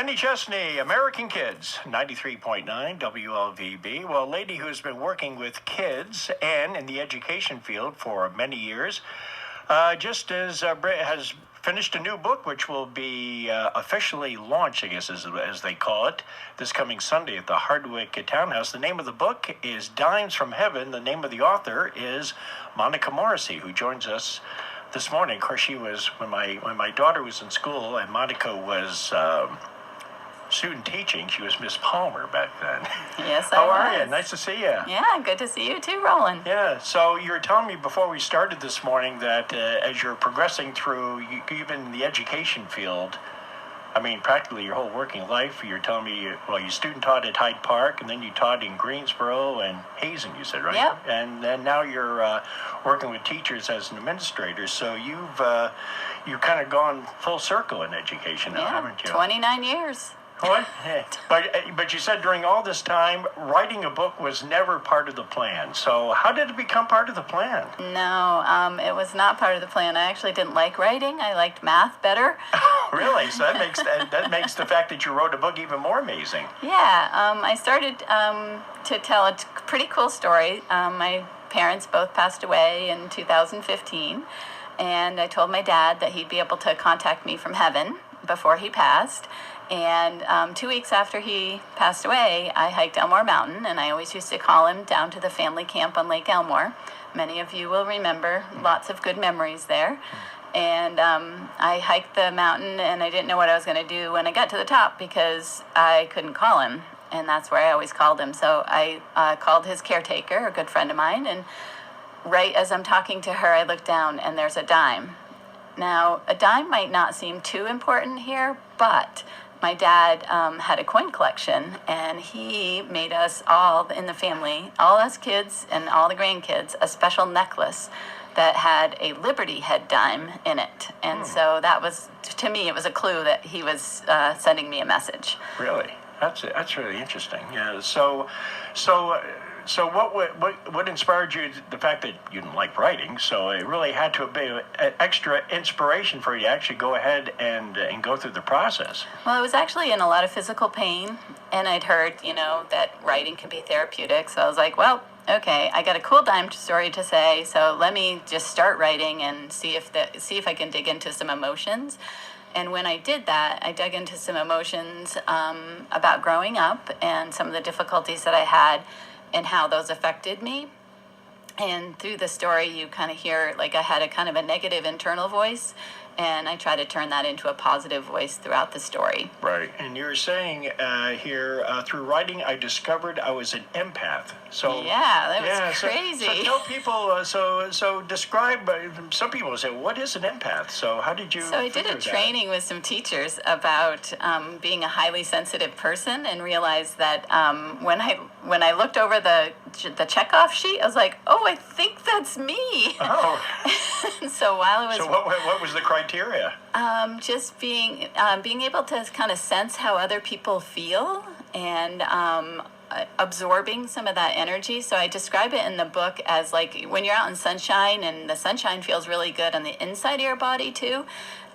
Kenny Chesney, American Kids, 93.9 WLVB. Well, a lady who has been working with kids and in the education field for many years, has finished a new book, which will be officially launched, I guess, as they call it, this coming Sunday at the Hardwick Townhouse. The name of the book is Dimes from Heaven. The name of the author is Monica Morrissey, who joins us this morning. Of course, she was, when my daughter was in school and Monica was student teaching, she was Miss Palmer back then. Yes, How are you? Nice to see you. Yeah, good to see you too, Roland. Yeah, so you were telling me before we started this morning that as you're progressing through, even the education field, I mean, practically your whole working life, you're telling me, you student taught at Hyde Park, and then you taught in Greensboro and Hazen, you said, right? Yep. And then now you're working with teachers as an administrator, so you've kind of gone full circle in education now, haven't you? 29 years. What? But you said during all this time, writing a book was never part of the plan. So how did it become part of the plan? No, it was not part of the plan. I actually didn't like writing. I liked math better. Really? So that makes the fact that you wrote a book even more amazing. Yeah, I started to tell a pretty cool story. My parents both passed away in 2015, and I told my dad that he'd be able to contact me from heaven before he passed. And 2 weeks after he passed away, I hiked Elmore Mountain, and I always used to call him down to the family camp on Lake Elmore. Many of you will remember, lots of good memories there. And I hiked the mountain, and I didn't know what I was going to do when I got to the top because I couldn't call him, and that's where I always called him. So I called his caretaker, a good friend of mine, and right as I'm talking to her, I look down, and there's a dime. Now, a dime might not seem too important here, but my dad had a coin collection, and he made us all in the family, all us kids and all the grandkids, a special necklace that had a Liberty Head dime in it. And so that was, to me, it was a clue that he was sending me a message. Really? That's really interesting. Yeah. So what inspired you? The fact that you didn't like writing, so it really had to be an extra inspiration for you to actually go ahead and go through the process. Well, I was actually in a lot of physical pain, and I'd heard, that writing could be therapeutic. So I was like, well, okay, I got a cool dime story to say, so let me just start writing and see if I can dig into some emotions. And when I did that, I dug into some emotions about growing up and some of the difficulties that I had and how those affected me. And through the story, you kind of hear, like, I had a kind of a negative internal voice, and I try to turn that into a positive voice throughout the story. Right. And you're saying here, through writing, I discovered I was an empath. So yeah, that was crazy. So tell people, so describe, some people say, what is an empath? So how did you So I did a training with some teachers about being a highly sensitive person, and realized that when I looked over the checkoff sheet, I was like, oh, I think that's me. Oh. So while I was... So what was the criteria? Just being able to kind of sense how other people feel, and absorbing some of that energy. So I describe it in the book as like when you're out in sunshine, and the sunshine feels really good on the inside of your body too.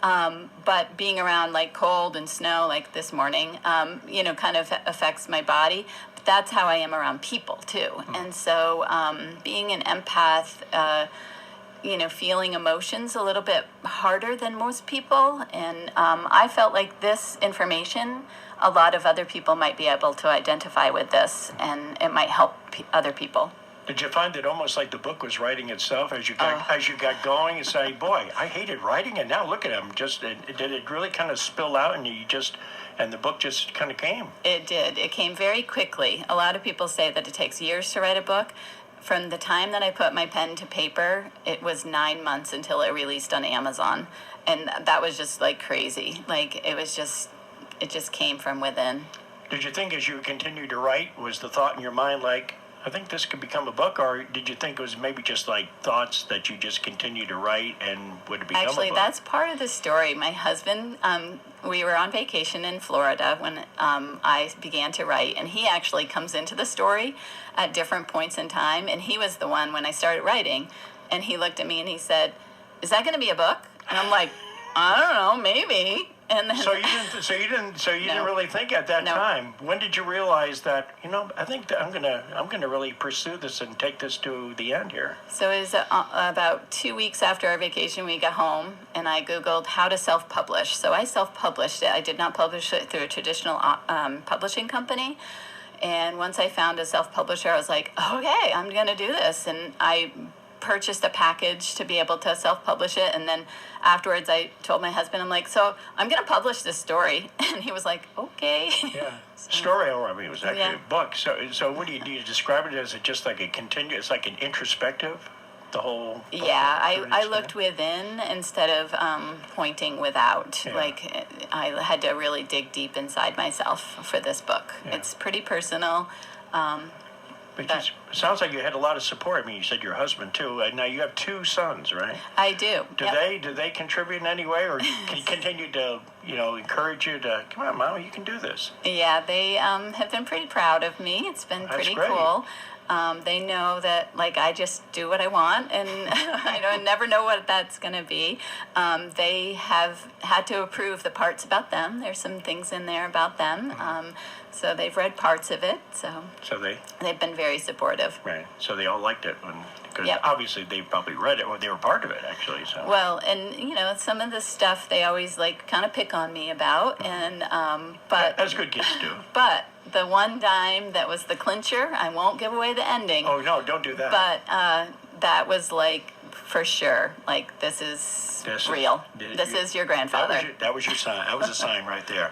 But being around like cold and snow, like this morning, kind of affects my body. But that's how I am around people too. And so being an empath, feeling emotions a little bit harder than most people. And I felt like this information, a lot of other people might be able to identify with this, and it might help other people. Did you find it almost like the book was writing itself as you got going and say, boy, I hated writing, and now look at him. Did it really kind of spill out, and the book just kind of came? It did. It came very quickly. A lot of people say that it takes years to write a book. From the time that I put my pen to paper, it was 9 months until it released on Amazon. And that was just like crazy. Like it just came from within. Did you think as you continued to write, was the thought in your mind like, I think this could become a book, or did you think it was maybe just like thoughts that you just continue to write and would it become a book? Actually, that's part of the story. My husband, we were on vacation in Florida when I began to write, and he actually comes into the story at different points in time, and he was the one when I started writing, and he looked at me and he said, "Is that going to be a book?" And I'm like, I don't know, maybe. And then So you didn't No. really think at that No. time. When did you realize that, I think that I'm gonna really pursue this and take this to the end here? So it was about 2 weeks after our vacation, we got home, and I Googled how to self-publish. So I self-published it. I did not publish it through a traditional publishing company. And once I found a self-publisher, I was like, okay, I'm going to do this. And I purchased a package to be able to self-publish it. And then afterwards, I told my husband, I'm like, so I'm going to publish this story. And he was like, okay. Yeah. Story, or I mean, it was actually Yeah. a book. So what do you describe it as? It just like a continuous, like an introspective, the whole book? Yeah, I understand? looked within instead of pointing without. Yeah. Like, I had to really dig deep inside myself for this book. Yeah. It's pretty personal. But it sounds like you had a lot of support. I mean, you said your husband too. Now you have 2 sons, right? I do. Do Yep. they contribute in any way, or can continue to encourage you to come on, Mama, you can do this? Yeah, they have been pretty proud of me. It's been That's pretty great. cool. They know that, like, I just do what I want, and I don't never know what that's going to be. They have had to approve the parts about them. There's some things in there about them. So they've read parts of it. So they've been very supportive. Right. So they all liked it, because Yep. obviously they probably read it, or they were part of it actually. So. Well, and some of the stuff they always like kind of pick on me about, and but As good kids do. but the one dime that was the clincher, I won't give away the ending. Oh no, don't do that. But that was like for sure. Like, this is real. This is your grandfather. That was your sign. That was a sign right there.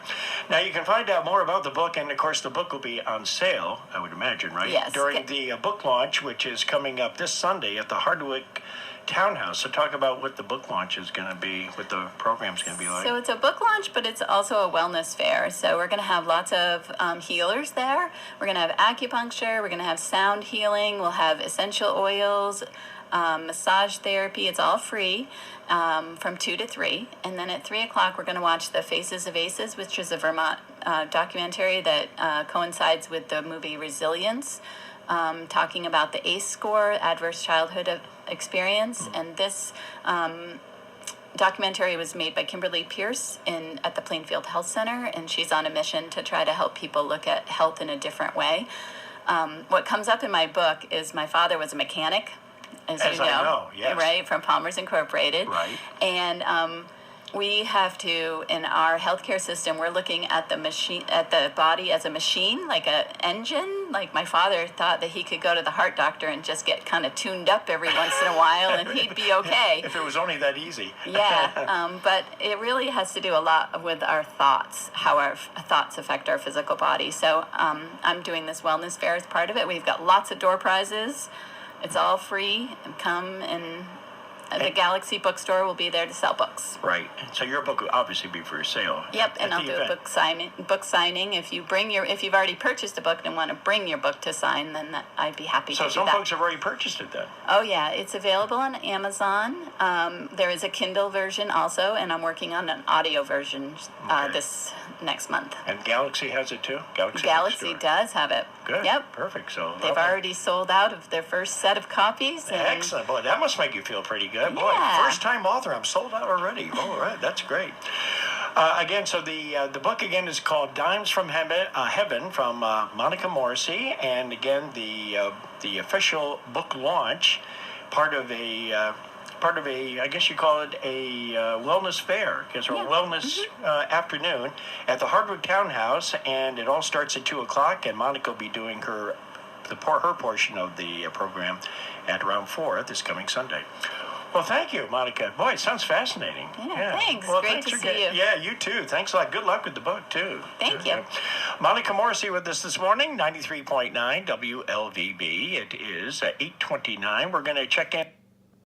Now you can find out more about the book, and of course the book will be on sale, I would imagine, right? Yes. During the book launch, which is coming up this Sunday at the Hardwick Townhouse. So talk about what the book launch is going to be, what the program's going to be like. So it's a book launch, but it's also a wellness fair. So we're going to have lots of healers there. We're going to have acupuncture. We're going to have sound healing. We'll have essential oils, massage therapy. It's all free from 2 to 3. And then at 3 o'clock, we're going to watch The Faces of Aces, which is a Vermont documentary that coincides with the movie Resilience, talking about the ACE score, Adverse Childhood Experience. And this documentary was made by Kimberly Pierce at the Plainfield Health Center, and she's on a mission to try to help people look at health in a different way. What comes up in my book is my father was a mechanic, as you know. I know, yes. Right, from Palmer's Incorporated. Right. And we have to, in our healthcare system, we're looking at the machine, at the body as a machine, like an engine. Like, my father thought that he could go to the heart doctor and just get kind of tuned up every once in a while, and he'd be okay. If it was only that easy. Yeah, but it really has to do a lot with our thoughts, how our thoughts affect our physical body. So I'm doing this wellness fair as part of it. We've got lots of door prizes. It's all free. Come and the Galaxy Bookstore will be there to sell books. Right. So your book will obviously be for sale. Yep, and at I'll the do a event. book signing. If you've already purchased a book and want to bring your book to sign, then I'd be happy to So do some that. folks have already purchased it then. Oh yeah, it's available on Amazon. There is a Kindle version also, and I'm working on an audio version Okay. this next month. And Galaxy has it too? Galaxy Bookstore. does have it. Good. Yep. Perfect. So They've lovely. already sold out of their first set of copies. And Excellent. Boy, that must make you feel pretty good. Boy, Yeah. first-time author. I'm sold out already. All right. That's great. Again, so the book again is called Dimes from Heaven from Monica Morrissey. And again, the official book launch, part of a, I guess you call it a wellness fair, because we're a wellness afternoon at the Hardwick Townhouse, and it all starts at 2 o'clock, and Monica will be doing her portion of the program at around 4 this coming Sunday. Well, thank you, Monica. Boy, it sounds fascinating. Yeah, thanks. Well, Great thanks to for see you. Yeah, you too. Thanks a lot. Good luck with the book, too. Thank you. Monica Morrissey with us this morning, 93.9 WLVB. It is 8:29. We're going to check in.